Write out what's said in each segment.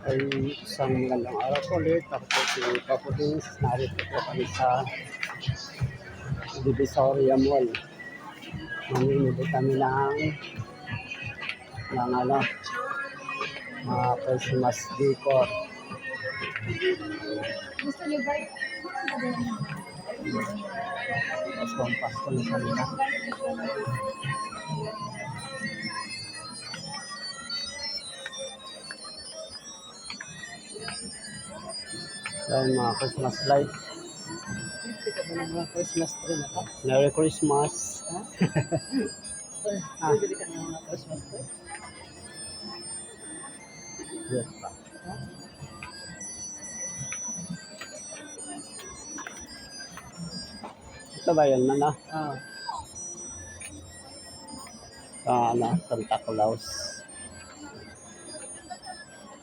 Ay isang magandang araw po ulit. Ako po si Papo Dins. Narito po kami sa Divisoria Mall. Mamimili kami ng mga Christmas decor. Gusto niyo ba? Paskong Pasko na sa nila. Dahil mga Christmas light. Gusto ka ba ng mga Christmas tree na ka? Merry Christmas. Ha? Bibili ka ng mga Christmas tree? Yes pa. Ha? Ito ba yun man Ah. Santa Claus.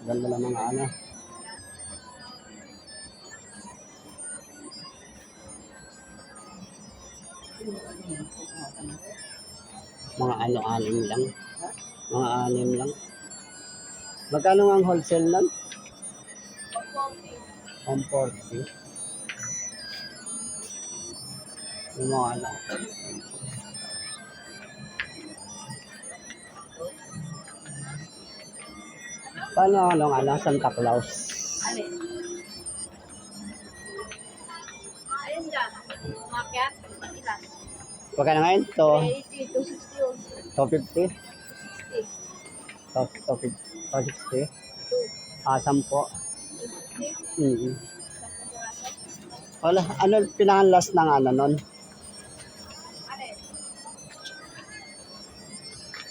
Ganda ng mga mga anim lang. Mga anim lang. Magkano ang wholesale nun? 140. Yung mga Paano Santa Claus? Alin? Ayun dyan. Umakyat? Ilan? Magkano ngayon? 380, 260 250? 260. 260? 10. 260. Mm-hmm. Wala, ano pinaka-last ng nun? Alin?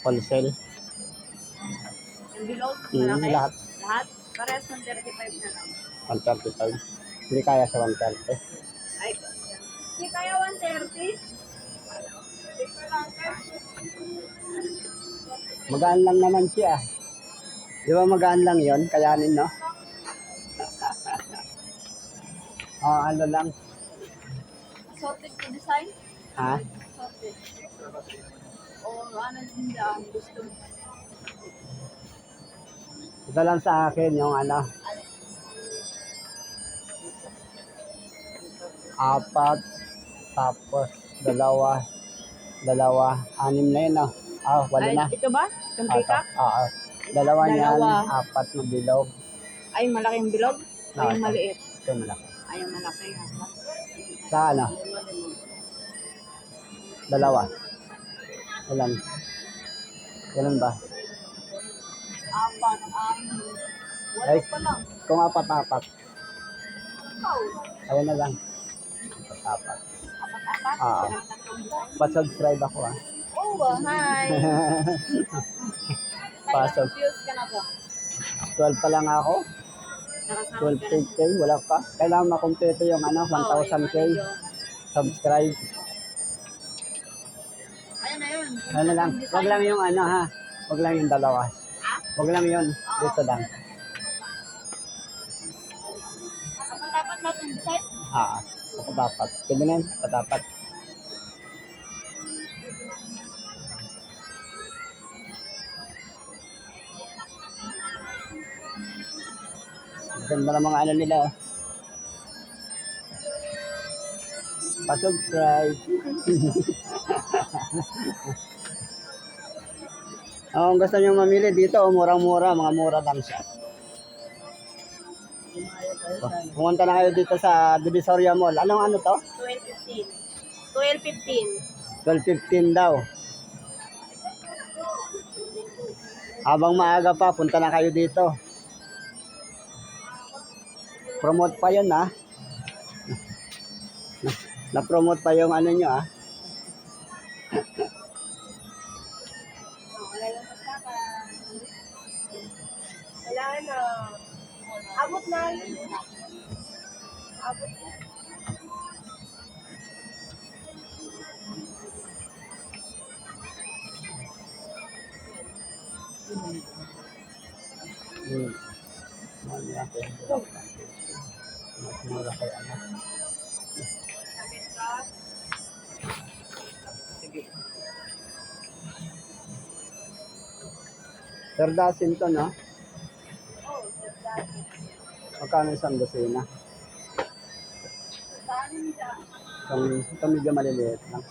Wholesale? Yung bilog? Malaki? Lahat. Lahat? Parehas ng 35 na lang. 135. Hindi kaya sa 130. Ay, hindi kaya 130? Magaan lang naman siya. Di ba magaan lang yon? Kayanin, no? Ano lang. Sorted to design? Ha? Sorted. O ano din dyan? Gusto mo? Ito lang sa akin yung apat, tapos dalawa, 6 na yun, no? Walo Ay, na. ito ba? Itong peacock? Dalawa niyan, Dalawa. 4 na bilog. Ay, malaking bilog? O yung maliit? Ito malaki. Ay, yung malaki. Sa dalawa. Ilan? Ilan ba? Apat, Ay, walo pa lang. kung apat-apat. Ikaw. Ayan na lang. Apat-apat. Apat-apat? Oo. Ilang tatlong design? Pa-subscribe ako, Oh, hi. Pasok. Ilang views ka na ba? 12 pa lang ako. Nakasama ka na. 12K, wala pa. Kailangan makumpleto yung 1,000K subscribe. Ayun na yun. Ano lang, wag lang yung wag lang yung dalawa. Ha? Wag lang yun, dito lang. Dapat na itong design? Ako dapat. Pwede na yun, dapat. Ganda ng mga nila. Pa-subscribe. Kung gusto nyo mamili dito, murang-mura, mga mura lang siya. Pumunta na kayo dito sa Divisoria Mall. Anong to? 12.15. 12:15 daw. Habang maaga pa, punta na kayo dito. Promote pa yun, Na-promote pa yung nyo, Wala na. Abot na yun. Abot na. Mas mura kaya Sige. Per dozen to, no? Oh, Magkano isang dosina? Saan dyan? Itong medyo maliliit lang.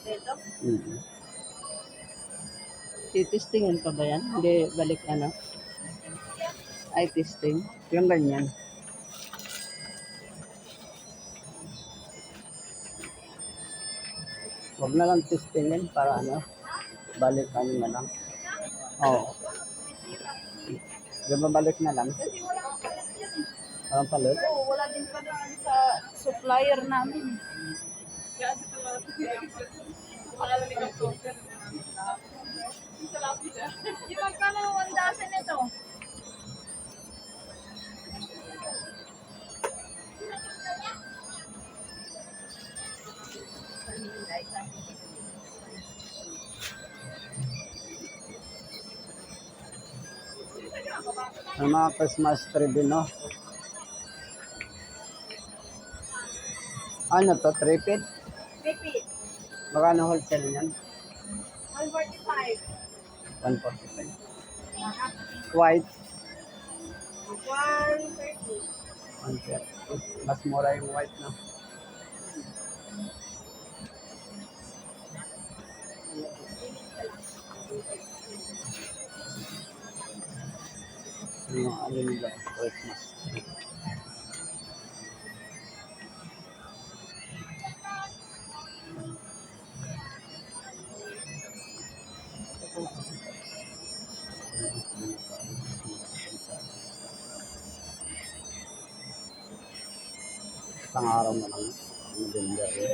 Ito? Mm. Titistingan pa ba yan? Hindi, balik ano? Ay, testing. Yung ganyan. Huwag na lang testingin para ano, balik ano na lang. Oo. Di ba balik na lang? Kasi walang palit yan eh. Parang palit. Oo, wala din pa doon sa supplier namin. Wala din ang software. Di magkano ang dasan nito? Ang mga Christmas tree din, no? Ano to? 3 feet? Repeat. Magkano wholesale niyan? 145. 145. White? 130. 130. Mas mura yung white, no? Yung mga ano nila, Christmas tree. Isang araw na lang. Maganda rin.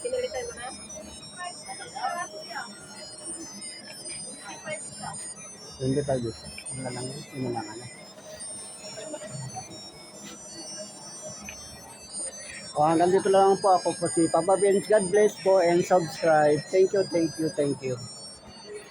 Pinalitan mo na? Hindi tayo dito. Ano na lang yun? Ano lang ano? O hanggang dito lang po ako po si Papa Vince. God bless po and subscribe. Thank you, thank you, thank you.